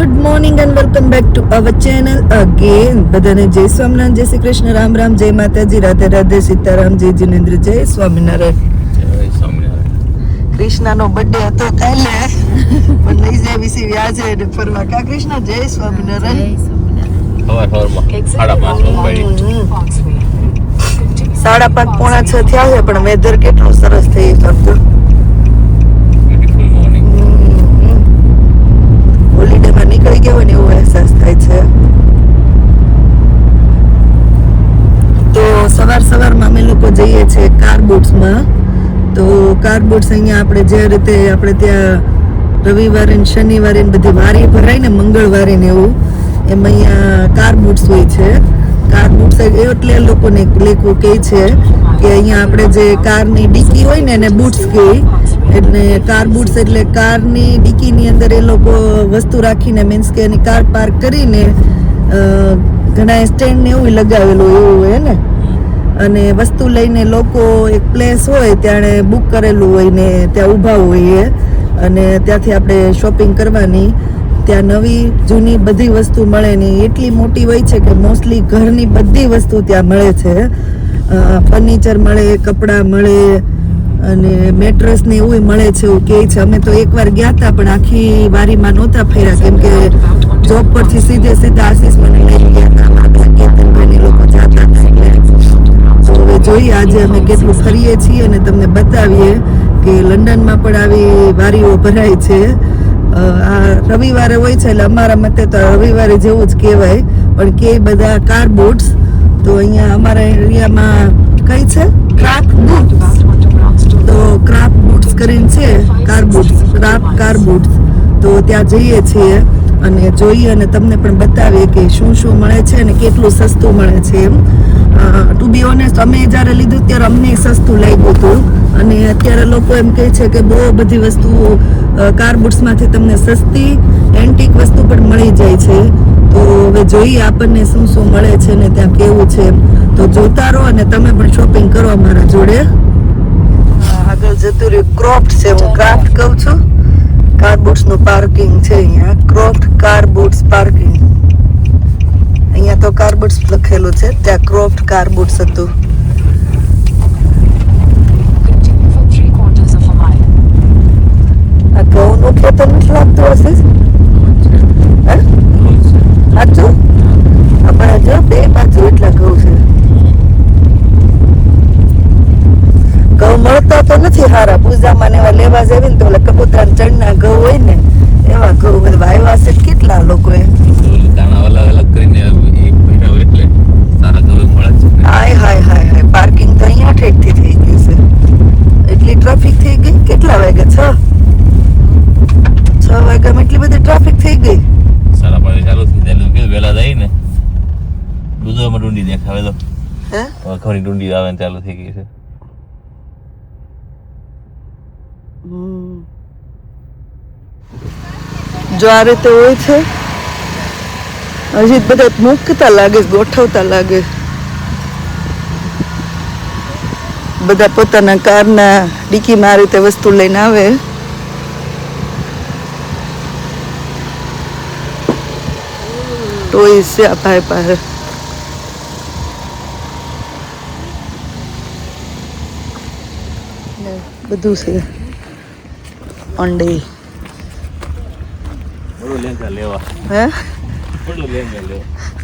Good morning and welcome back to our channel again. બધાને જય સ્વામિનારાયણ, જય શ્રી કૃષ્ણ, રામ રામ, જય માતાજી, રાધે રાધે, સીતારામ, જય જિનેન્દ્ર, જય સ્વામિનારાયણ. કૃષ્ણનો બર્થડે હતો કાલે, પણ લઈ જાવી છે વ્યાજે ફરવા. કા કૃષ્ણ, જય સ્વામિનારાયણ. 5:30 પોણા 6 થયા છે, પણ વેધર કેટલું સરસ થઈ ગયું. હોલિડેમાં નીકળી ગયો હોય ને એવો અહેસાસ થાય છે. તો સવારમાં અમે લોકો જઈએ છીએ કાર બુટ્સમાં. તો કાર બુટ્સ અહીંયા આપણે જે રીતે આપણે ત્યાં રવિવારે ને શનિવારે ને બધી વારી ભરાય ને મંગળવારે ને એવું, એમ અહીંયા કાર બુટ્સ હોય છે. કાર બુટ્સ એટલે લોકોને લેખવું કહે છે કે અહીંયા આપણે જે કારની ડીકી હોય ને એને બુટ્સ કહે. એટલે કાર બુટ્સ એટલે કારની ડીકીની અંદર એ લોકો વસ્તુ રાખીને, મીન્સ કે એની કાર પાર્ક કરીને ઘણા સ્ટેન્ડ ને એવું લગાવેલું એવું હોય ને, અને વસ્તુ લઈને લોકો એક પ્લેસ હોય ત્યાં બુક કરેલું હોય ને ત્યાં ઊભા હોઈએ, અને ત્યાંથી આપણે શોપિંગ કરવાની. ત્યાં નવી જૂની બધી વસ્તુ મળે ને એટલી મોટી હોય છે કે મોસ્ટલી ઘરની બધી વસ્તુ ત્યાં મળે છે. ફર્નિચર મળે, કપડાં મળે અને મેટ્રેસ ને એવું મળે છે એવું કહે છે. અમે તો એકવાર ગયા હતા પણ આખી વારીમાં નહોતા ફર્યા, કેમ કે જોબ પરથી સીધા આશીષ મને લઈ ગયા હતા. કેતનભાઈ લોકો જતા હતા. તો હવે જોઈએ આજે અમે કેટલું ફરીએ છીએ અને તમને બતાવીએ કે લંડનમાં પણ આવી વારીઓ ભરાય છે. આ રવિવારે હોય છે એટલે અમારા મતે તો રવિવારે જેવું જ કહેવાય, પણ કે બધા કાર બુટ્સ. તો અહીંયા અમારા એરિયામાં કઈ છે ક્રાફ્ટ બુટ્સ. તો ક્રાફ્ટ બુટ્સ કરીને છે કાર બુટ્સ, કાર બુટ્સ. તો ત્યાં જઈએ છીએ અને જોઈએ અને તમને પણ બતાવીએ કે શું શું મળે છે અને કેટલું સસ્તું મળે છે એમ. ટુ બી ઓનેસ્ટ અમે જ્યારે લીધું ત્યારે અમને સસ્તું લાગ્યું હતું, અને અત્યારે લોકો એમ કહે છે કે બહુ બધી વસ્તુઓ કાર બુટ્સમાંથી તમને સસ્તી એન્ટિક વસ્તુ પણ મળી જાય છે. તો હવે જોઈએ આપણને શું શું મળે છે ને ત્યાં કેવું છે. તો જોતા રહો અને તમે પણ શોપિંગ કરો અમારા જોડે. આગળ જતું રહ્યું ક્રોફ્ટ છે, હું ક્રાફ્ટ કહું છું. કાર બુટ્સ નું પાર્કિંગ છે અહીંયા, ક્રોફ્ટ કાર બુટ્સ પાર્કિંગ. અહીંયા તો કાર બુટ્સ લખેલું છે, ત્યાં ક્રોફ્ટ કાર બુટ્સ હતું. આ ઘઉંનું ખેતર નથી લાગતું હશે? સાચું? આપણે જો બે બાજુ એટલા ઘઉં છે. ઘઉં મળતા તો નથી સારા, પૂજામાં ને એવા લેવા જાય ને તો ઓલા કબૂતરા ચણના ઘઉં હોય ને એવા ઘઉં વાવ્યા છે કેટલા લોકોએ. દાણા અલગ અલગ કરીને એક મહિના એટલે સારા ઘઉં મળે છે. હાય પાર્કિંગ તો અહીંયા ઠેઠથી થઈ ગયું છે. એટલી ટ્રાફિક થઈ ગઈ. કેટલા વાગ્યા? 6 વાગ્યામાં એટલી બધી ટ્રાફિક થઈ ગઈ. 5:30 ચાલુ થઈ જાય કે વેલા જાય ને દૂધમાં ડુંડી દેખાવે તો ખરી ડુંડી આવે ને ચાલુ થઈ ગઈ છે. જો આ રીતે હોય છે. હજી બધા મૂકતા લાગે, ગોઠવતા લાગે. બધા પોતાના કારના ડીકીમાં આ રીતે વસ્તુ લઈને આવે. ટોય છે આ ભાઈ પાસે. બધું છે. અંડે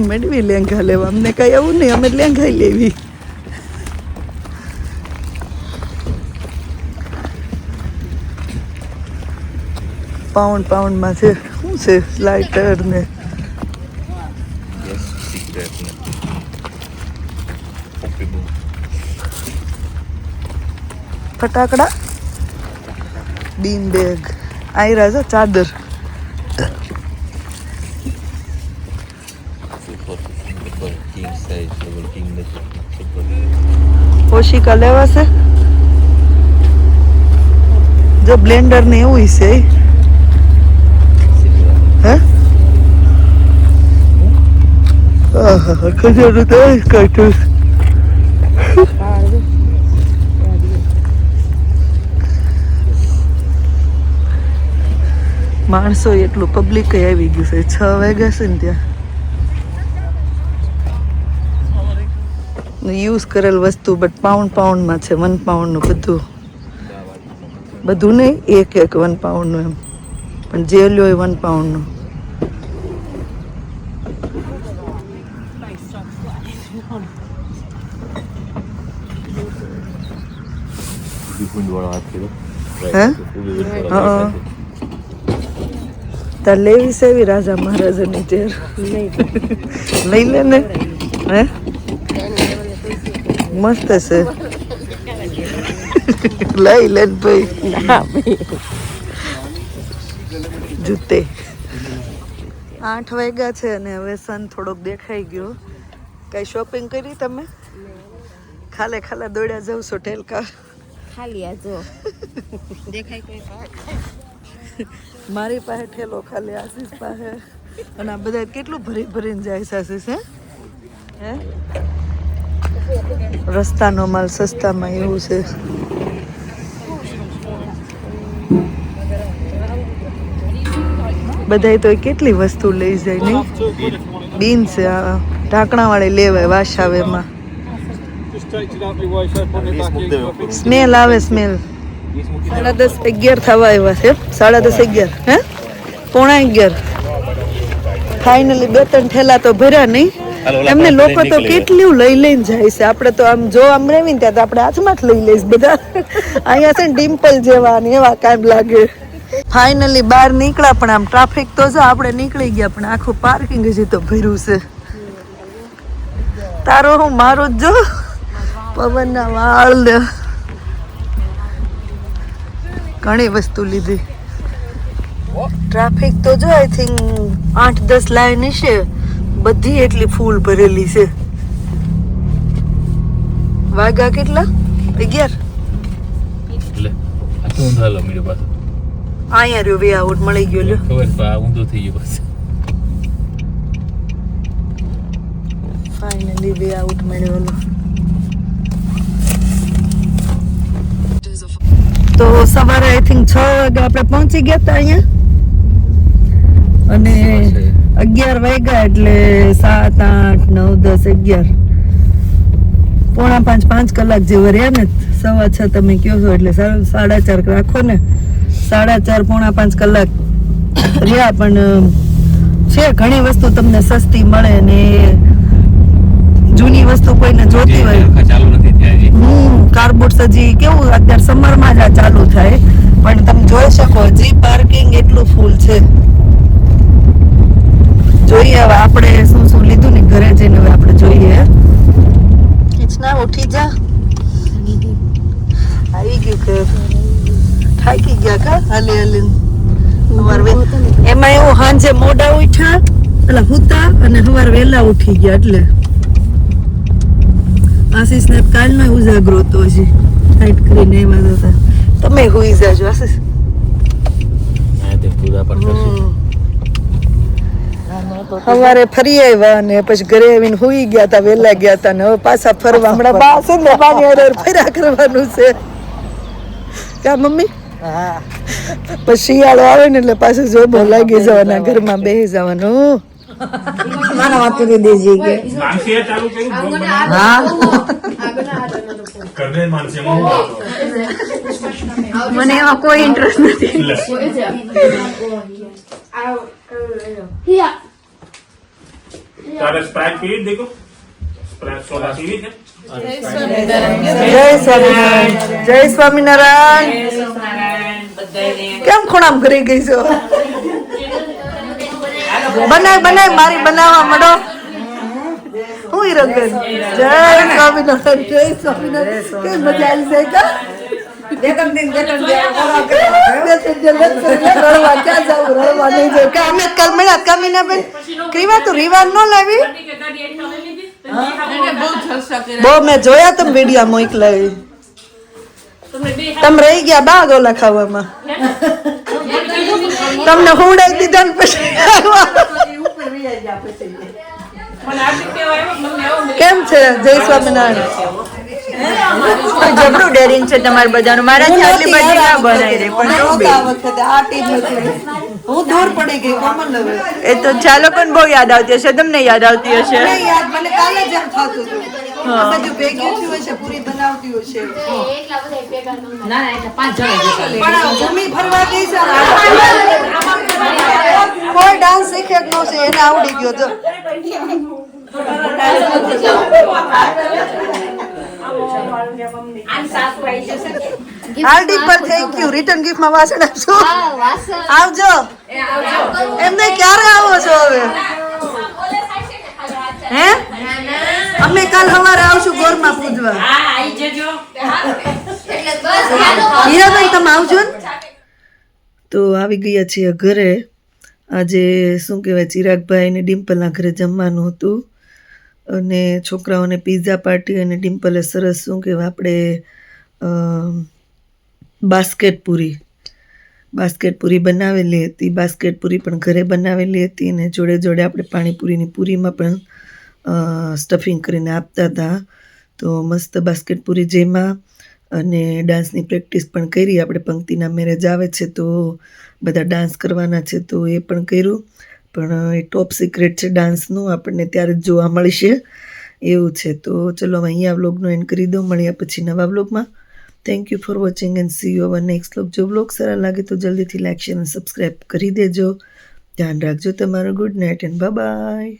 મેળવી લેંઘા લેવા. અમને કઈ એવું નહીં, અમે લેંઘા લેવી. પાઉન્ડમાં છે. શું છે? લાઇટર ને ફટાકડા, બીન બેગ, આયરા છે ચાદર. ઓશિકા લેવાશે. જો બ્લેન્ડર ને એવું છે. હે ખજૂર તો કાઢ્યું. માણસો એટલું પબ્લિક આવી ગયું છે. 6 વાગ્યા છે ને ત્યાં. યુઝ કરેલ વસ્તુ બટ પાઉન્ડમાં છે. 1 પાઉન્ડનું બધું નહીં, એક 1 પાઉન્ડનું એમ, પણ જે લ્યો એ 1 પાઉન્ડનું. તાર લેવી છે એવી રાજા મહારાજાની ચેર? લઈ લે ને. હે મસ્ત છે, લઈ લે ને ભાઈ. જૂતે 8 વાગ્યા છે અને હવે સન થોડોક દેખાઈ ગયો. કઈ શોપિંગ કરી તમે? ખાલે દોડ્યા જાવ છો ટેલકા? ખાલી આ જો દેખાય કોઈ મારી પાસે ઠેલો ખાલી, આશીષ પાસે. અને આ બધા કેટલું ભરીને જાય છે આશીષ? હે રસ્તાનો માલ સસ્તામાં એવું છે. બધા તો કેટલી વસ્તુ લઈ જાય નહીં. બીન છે ઢાંકણા વાળી લેવાય વાશાવેમાં. સ્મેલ આવે, સ્મેલ. 10:30 11 થવા આવ્યા છે. 10:30 11 હે 11:15. ફાઇનલી 2-3 ઠેલા તો ભર્યા નહીં. એમને લોકો તો કેટલું લઈને જાય છે. આપણે તો આમ જો આમ રેવી ને ત્યાં તો આપણે હાથમાં જ લઈ લઈશ બધા. અહીંયા છે ને ડિમ્પલ જેવા ને એવા કામ લાગે. ફાઇનલી બહાર નીકળ્યા, પણ આમ ટ્રાફિક તો જો આપણે નીકળી ગયા, પણ આખું પાર્કિંગ હજી તો ભર્યું છે. તારો હું મારો જ જો પવનના વાળ ને ઘણી વસ્તુ લીધી. ટ્રાફિક તો જો આઈ થિંક 8-10 લાઈન હશે, બધી એટલી ફૂલ ભરેલી છે. વાગ્યા કેટલા? 11. અહીંયા રહ્યો વે આઉટ મળી ગયો. લ્યો ઊંધો થઈ ગયો બસ. ફાઇનલી વે આઉટ મળ્યો. તો સવારે આઈ થિંક 6 વાગે આપણે પહોંચી ગયા હતા અહીંયા, અને 11 વાગ્યા એટલે 7, 8, 9, 10, 11 પોણા 5 કલાક જેવા રહ્યા ને. 6:15 તમે કહો છો એટલે 4:30 રાખો ને. 4:30 પોણા 5 કલાક રહ્યા. પણ છે ઘણી વસ્તુ તમને સસ્તી મળે ને જૂની વસ્તુ કોઈને જોતી હોય. કાર્બોટ હજી કેવું અત્યારે સમરમાં જ આ ચાલુ થાય, પણ તમે જોઈ શકો હજી પાર્કિંગ એટલું ફૂલ છે. જોઈએ હવે આપણે શું લીધું ને ઘરે જઈને હવે આપણે જોઈએ. કિચના ઉઠી જા, આવી ગયું કે થાકી ગયા કા હાલી. એમાં એવું સાંજે મોડા ઉઠ્યા એટલે હુતા અને સવારે વહેલા ઉઠી ગયા એટલે આશીષ ને કાલનો ઉજાગરો તો હજી ટાઈટ કરીને એમાં જતા. તમે હોઈ જાજો આશીષ. સવારે ફરી આવ્યા અને પછી ઘરે આવીને હુઈ ગયા હતા, વહેલા ગયા હતા ને હવે પાછા ફરવા. હમણાં બા છે ને બાની હારે ફર્યા કરવાનું છે. ક્યાં મમ્મી? પછી શિયાળો આવે ને એટલે પાછું જોબો લાગી જવાના, ઘરમાં બેસી જવાનું. મારા વાત કરી દેજે કે મને એમાં કોઈ ઇન્ટરેસ્ટ નથી. જય સ્વામિનારાયણ. કેમ ખૂણામ કરી ગઈ છો? બનાય મારી બનાવવા મળો. હું હિરંગન. જય સ્વામિનારાયણ. જય સ્વામિનારાયણ. કેમ મજા આવી જાય કા? મેં જોયા તમે વિડીયો મોકલાવી. તમે રહી ગયા બા ગોલા ખાવામાં. તમને હુંડાઈ દીધા ને પછી કેમ છે? જય સ્વામિનારાયણ. જબરું ડેરિંગ છે તમારું બધાનું. મારાથી આટલી બધી ના બનાવી રે પણ તો બી. આ વખતે આ ટીમ હતી. હું દૂર પડી ગઈ કોમલ હવે. એ તો ચાલો પણ બહુ યાદ આવતી હશે, તમને યાદ આવતી હશે. નહીં યાદ, મને કાલે જ એમ થતું હતું. આ બધું ભેગી થયું હશે, પૂરી બનાવતી હશે. પણ આ ભૂમિ ફરવા ગઈ છે ને, કોઈ ડાન્સ શીખે જ ન છે, એને આવડી ગયો જો. હાર્દિક પર થેન્ક યુ. રિટર્ન ગિફ્ટ માં વાસણ આપજો. આવજો. એમને ક્યારે આવો છો હવે? હે? અમે કાલ સવારે આવશું ગોરમાં પૂજવા. હીરાભાઈ તમે આવજો ને. તો આવી ગયા છીએ ઘરે. આજે શું કહેવાય, ચિરાગભાઈ ને ડિમ્પલના ઘરે જમવાનું હતું અને છોકરાઓને પિઝા પાર્ટી અને ડિમ્પલે સરસ શું કહેવાય આપણે બાસ્કેટ પૂરી બનાવેલી હતી. બાસ્કેટ પૂરી પણ ઘરે બનાવેલી હતી અને જોડે જોડે આપણે પાણીપુરીની પૂરીમાં પણ સ્ટફિંગ કરીને આપતા હતા. તો મસ્ત બાસ્કેટ પૂરી જેમાં અને ડાન્સની પ્રેક્ટિસ પણ કરી. આપણે પંક્તિના મેરેજ આવે છે તો બધા ડાન્સ કરવાના છે તો એ પણ કર્યું. પણ એ ટોપ સિક્રેટ છે ડાન્સનું, આપણને ત્યારે જ જોવા મળશે એવું છે. તો ચલો અહીંયા વ્લોગનો એન્ડ કરી દો. મળ્યા પછી નવા વ્લોગમાં. Thank you for watching and C you hour next vlog. જો વ્લોગ સારા લાગે તો જલ્દીથી લાઈક શેર અને સબસ્ક્રાઈબ કરી દેજો. ધ્યાન રાખજો તમારું. Good night and bye bye.